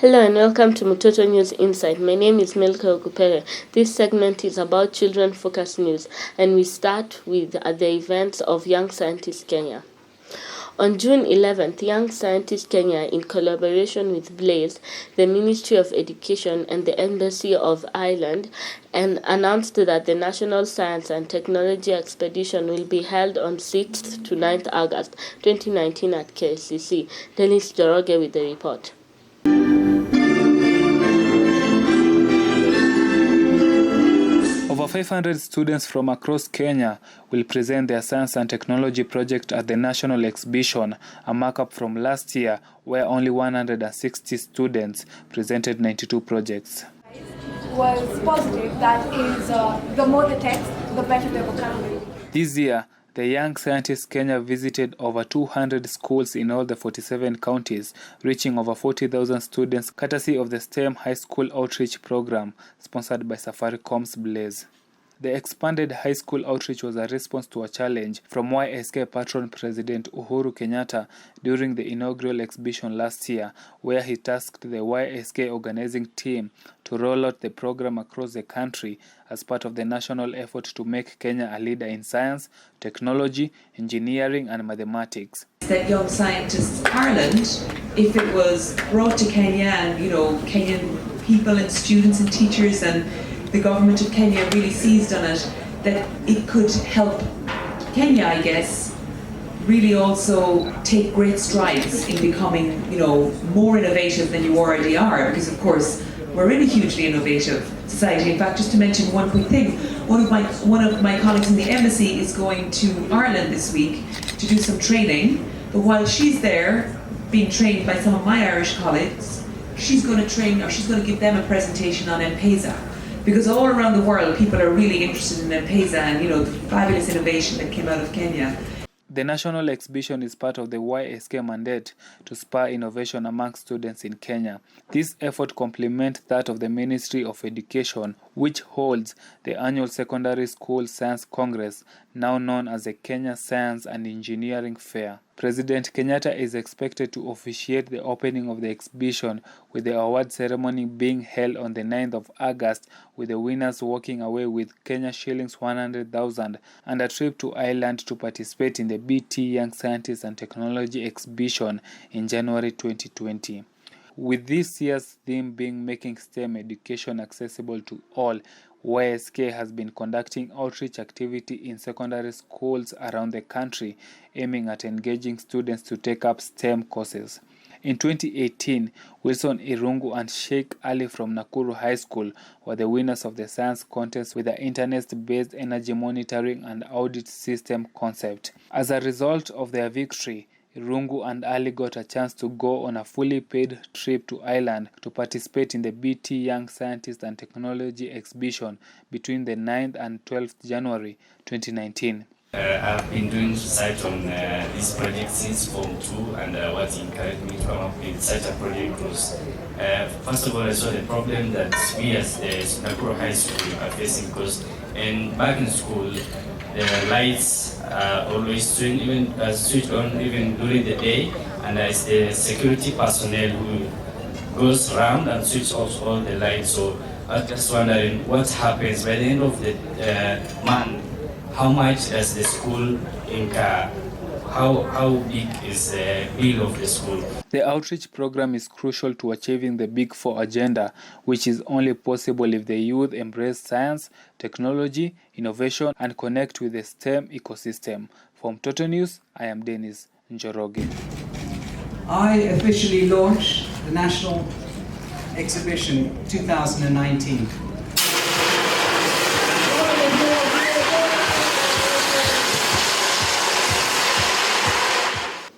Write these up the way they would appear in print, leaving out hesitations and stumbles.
Hello and welcome to Mtoto News Insight. My name is Melka Okupere. This segment is about children-focused news, and we start with the events of Young Scientist Kenya. On June 11th, Young Scientist Kenya, in collaboration with Blaze, the Ministry of Education, and the Embassy of Ireland, announced that the National Science and Technology Expedition will be held on 6th to 9th August 2019 at KCC. Dennis Joroge with the report. Over 500 students from across Kenya will present their science and technology project at the National Exhibition, a markup from last year where only 160 students presented 92 projects. Was positive, that is, the more the text, the better the vocabulary. This year, the Young Scientist Kenya visited over 200 schools in all the 47 counties, reaching over 40,000 students courtesy of the STEM High School Outreach Program, sponsored by Safaricom's Blaze. The expanded high school outreach was a response to a challenge from YSK patron President Uhuru Kenyatta during the inaugural exhibition last year, where he tasked the YSK organizing team to roll out the program across the country as part of the national effort to make Kenya a leader in science, technology, engineering, and mathematics. That Young Scientists Ireland, if it was brought to Kenya and, Kenyan people and students and teachers and the government of Kenya really seized on it, that it could help Kenya, I guess, really also take great strides in becoming, more innovative than you already are, because of course we're in a hugely innovative society. In fact, just to mention one quick thing, one of my colleagues in the embassy is going to Ireland this week to do some training, but while she's there being trained by some of my Irish colleagues, she's going to give them a presentation on M-Pesa. Because all around the world, people are really interested in M-Pesa and, the fabulous innovation that came out of Kenya. The national exhibition is part of the YSK mandate to spur innovation among students in Kenya. This effort complements that of the Ministry of Education, which holds the annual Secondary School Science Congress, now known as the Kenya Science and Engineering Fair. President Kenyatta is expected to officiate the opening of the exhibition, with the award ceremony being held on the 9th of August, with the winners walking away with Kenya shillings 100,000 and a trip to Ireland to participate in the BT Young Scientists and Technology exhibition in January 2020. With this year's theme being making STEM education accessible to all, YSK has been conducting outreach activity in secondary schools around the country, aiming at engaging students to take up STEM courses. In 2018, Wilson Irungu and Sheikh Ali from Nakuru High School were the winners of the science contest with the internet-based energy monitoring and audit system concept. As a result of their victory, Irungu and Ali got a chance to go on a fully paid trip to Ireland to participate in the BT Young Scientists and Technology exhibition between the 9th and 12th January 2019. I've been doing research on this project since Form 2, and what encouraged me to come up with such a project was, first of all, I saw the problem that we as the Nakuru High School are facing, because back in school, the lights are always switched on even during the day, and it's the security personnel who goes around and switches off all the lights. So I was just wondering what happens by the end of the month. How much does the school incur? How big is the bill of the school? The outreach program is crucial to achieving the Big Four agenda, which is only possible if the youth embrace science, technology, innovation, and connect with the STEM ecosystem. From Mtoto News, I am Dennis Njoroge. I officially launch the National Exhibition 2019.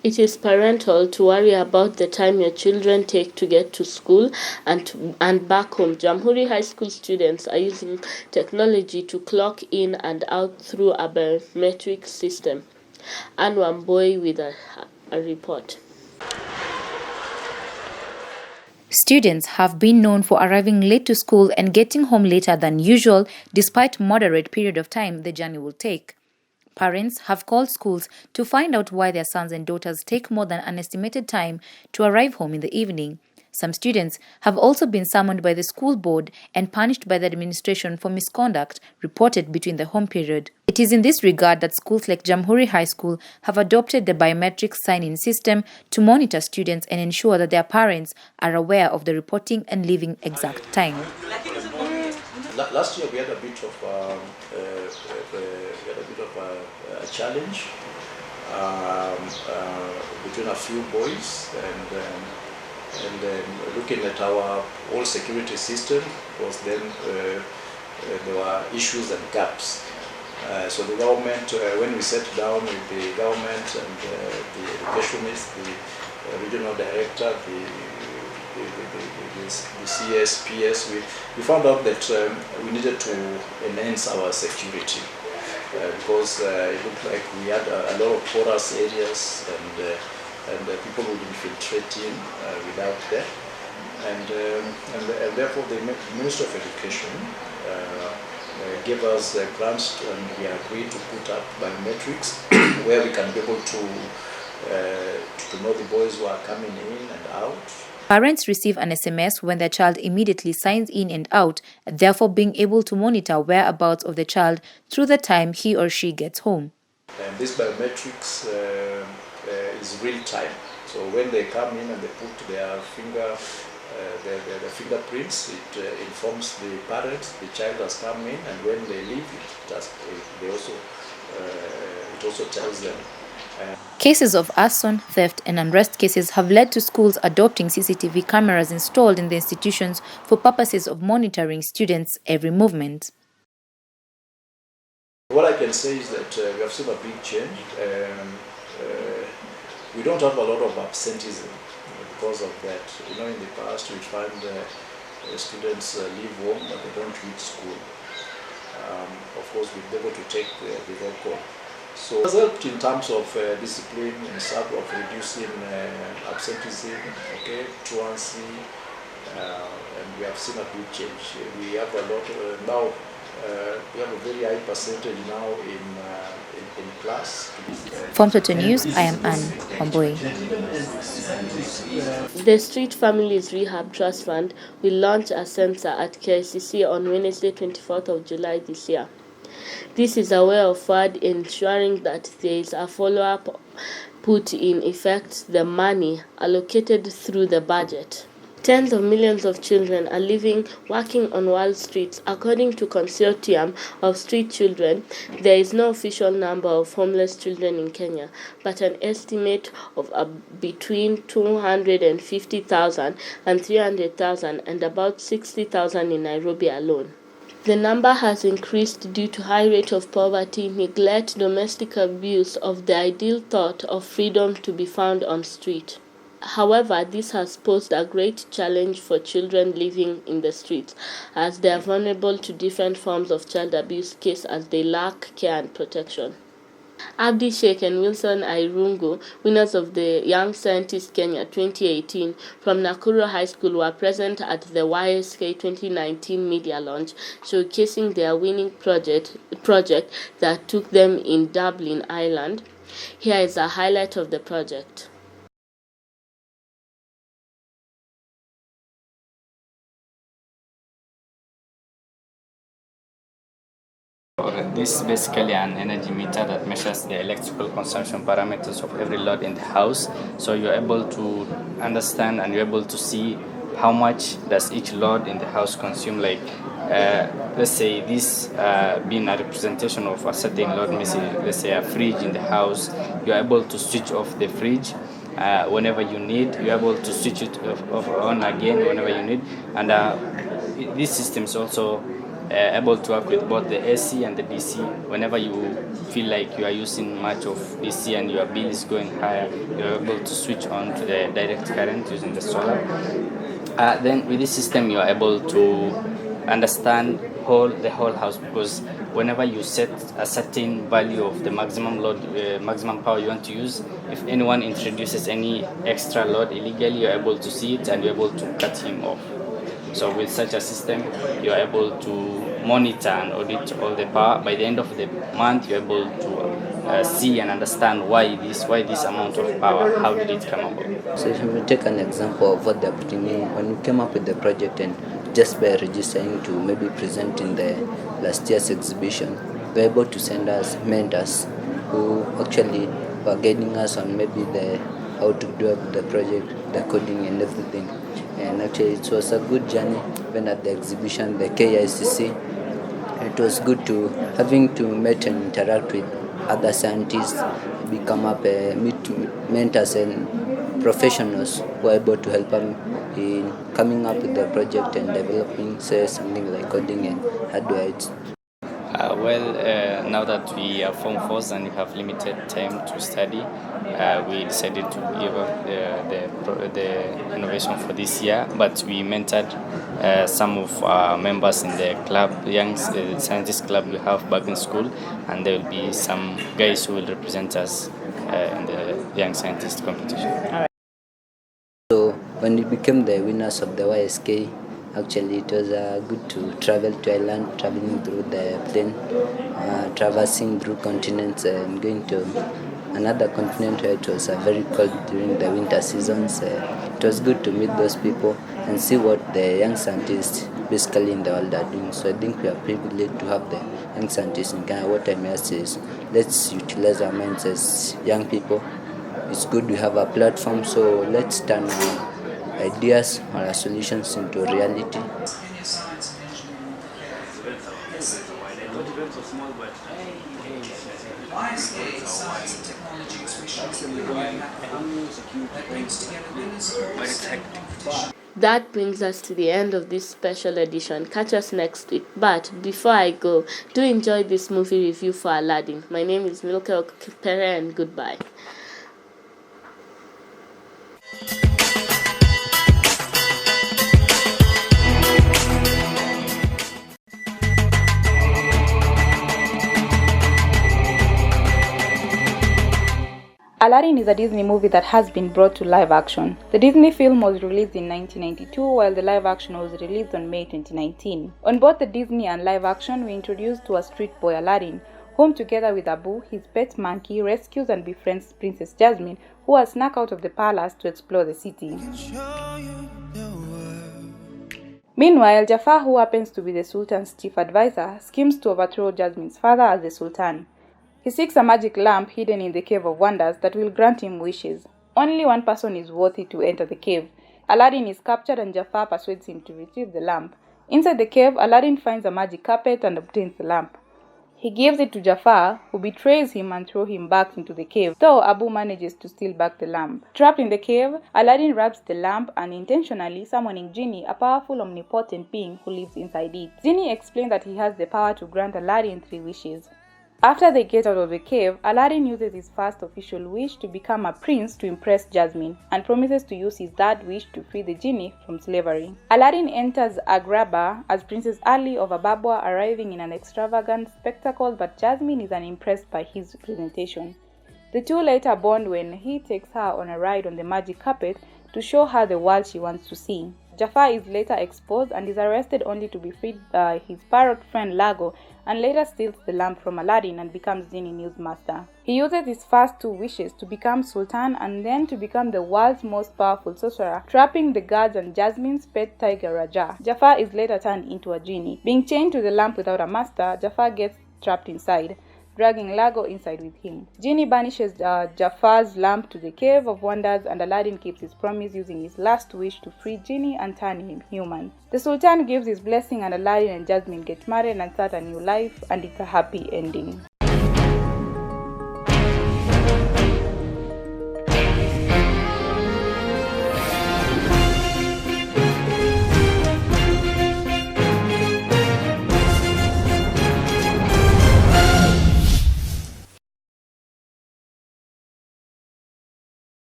It is parental to worry about the time your children take to get to school and back home. Jamhuri High School students are using technology to clock in and out through a biometric system. Anne Wamboi with a report. Students have been known for arriving late to school and getting home later than usual, despite moderate period of time the journey will take. Parents have called schools to find out why their sons and daughters take more than an estimated time to arrive home in the evening. Some students have also been summoned by the school board and punished by the administration for misconduct reported between the home period. It is in this regard that schools like Jamhuri High School have adopted the biometric sign-in system to monitor students and ensure that their parents are aware of the reporting and leaving exact time. Last year we had a bit of a challenge between a few boys, and looking at our whole security system, because then there were issues and gaps. So the government, when we sat down with the government and the educationists, the regional director, the CSPS, we found out that we needed to enhance our security because it looked like we had a lot of porous areas, and people would infiltrate in without that. And therefore the Minister of Education gave us grants, and we agreed to put up biometrics where we can be able to know the boys who are coming in and out. Parents receive an SMS when their child immediately signs in and out, therefore being able to monitor whereabouts of the child through the time he or she gets home. And this biometrics is real time. So when they come in and they put their their fingerprints, it informs the parents the child has come in, and when they leave, it also tells them. Cases of arson, theft and unrest cases have led to schools adopting CCTV cameras installed in the institutions for purposes of monitoring students' every movement. What I can say is that we have seen a big change. We don't have a lot of absenteeism because of that. You know, in the past we find students leave home but they don't reach school. Of course, we've been able to take the record. So it has helped in terms of discipline, in terms of reducing absenteeism, truancy, and we have seen a big change. We have a lot now. We have a very high percentage now in class. For Mtoto News, I am Anne Wambui. The Street Families Rehab Trust Fund will launch a center at KICC on Wednesday, 24th of July this year. This is a way forward ensuring that there is a follow-up put in effect the money allocated through the budget. Tens of millions of children are living, working on world streets. According to Consortium of Street Children, there is no official number of homeless children in Kenya, but an estimate of between 250,000 and 300,000 and about 60,000 in Nairobi alone. The number has increased due to high rate of poverty, neglect, domestic abuse of the ideal thought of freedom to be found on street. However, this has posed a great challenge for children living in the streets, as they are vulnerable to different forms of child abuse cases as they lack care and protection. Abdi Sheikh and Wilson Airungu, winners of the Young Scientist Kenya 2018 from Nakuru High School, were present at the YSK 2019 media launch, showcasing their winning project that took them in Dublin, Ireland. Here is a highlight of the project. This is basically an energy meter that measures the electrical consumption parameters of every load in the house. So you're able to understand and you're able to see how much does each load in the house consume. Like let's say this being a representation of a certain load, let's say a fridge in the house, you're able to switch off the fridge whenever you need. You're able to switch it off on again whenever you need. And this system is also able to work with both the AC and the DC. Whenever you feel like you are using much of DC and your bill is going higher, you're able to switch on to the direct current using the solar. Then with this system, you are able to understand the whole house, because whenever you set a certain value of the maximum load, maximum power you want to use, if anyone introduces any extra load illegally, you're able to see it and you're able to cut him off. So with such a system, you're able to monitor and audit all the power. By the end of the month, you're able to see and understand why this amount of power, how did it come about. So if we take an example of what they're putting in, when we came up with the project and just by registering to maybe present in the last year's exhibition, we were able to send us mentors who actually were guiding us on maybe how to do up the project, the coding and everything. And actually it was a good journey. When at the exhibition, the KICC, it was good to having to meet and interact with other scientists, become up, meet mentors and professionals who are able to help them in coming up with the project and developing, say, something like coding and hardware. Now that we are Form 4s and we have limited time to study, we decided to give up the innovation for this year, but we mentored some of our members in the club, young scientist club we have back in school, and there will be some guys who will represent us in the young scientist competition. So when we became the winners of the YSK, actually it was good to travel to Ireland, traveling through the plane, traversing through continents and going to another continent where it was very cold during the winter seasons. It was good to meet those people and see what the young scientists basically in the world are doing. So I think we are privileged to have the young scientists in Ghana. What I may say is, let's utilize our minds as young people. It's good we have a platform, so let's turn our ideas or our solutions into reality. That brings us to the end of this special edition. Catch us next week. But before I go, do enjoy this movie review for Aladdin. My name is Mtoto Okupere, and goodbye. Aladdin is a Disney movie that has been brought to live action. The Disney film was released in 1992, while the live action was released on May 2019. On both the Disney and live action, we introduced to a street boy Aladdin, whom together with Abu, his pet monkey, rescues and befriends Princess Jasmine, who has snuck out of the palace to explore the city. Meanwhile, Jafar, who happens to be the Sultan's chief advisor, schemes to overthrow Jasmine's father as the Sultan. He seeks a magic lamp hidden in the Cave of Wonders that will grant him wishes. Only one person is worthy to enter the cave. Aladdin is captured and Jafar persuades him to retrieve the lamp. Inside the cave, Aladdin finds a magic carpet and obtains the lamp. He gives it to Jafar, who betrays him and throws him back into the cave, though Abu manages to steal back the lamp. Trapped in the cave, Aladdin wraps the lamp unintentionally summoning Genie, a powerful omnipotent being who lives inside it. Genie explains that he has the power to grant Aladdin 3 wishes. After they get out of the cave, Aladdin uses his first official wish to become a prince to impress Jasmine and promises to use his third wish to free the genie from slavery. Aladdin enters Agrabah as Princess Ali of Ababwa, arriving in an extravagant spectacle, but Jasmine is unimpressed by his presentation. The two later bond when he takes her on a ride on the magic carpet to show her the world she wants to see. Jafar is later exposed and is arrested only to be freed by his parrot friend Lago, and later steals the lamp from Aladdin and becomes Genie News Master. He uses his first 2 wishes to become Sultan and then to become the world's most powerful sorcerer, trapping the guards and Jasmine's pet tiger Raja. Jafar is later turned into a genie. Being chained to the lamp without a master, Jafar gets trapped inside, dragging Lago inside with him. Genie banishes Jafar's lamp to the Cave of Wonders, and Aladdin keeps his promise using his last wish to free Genie and turn him human. The Sultan gives his blessing and Aladdin and Jasmine get married and start a new life, and it's a happy ending.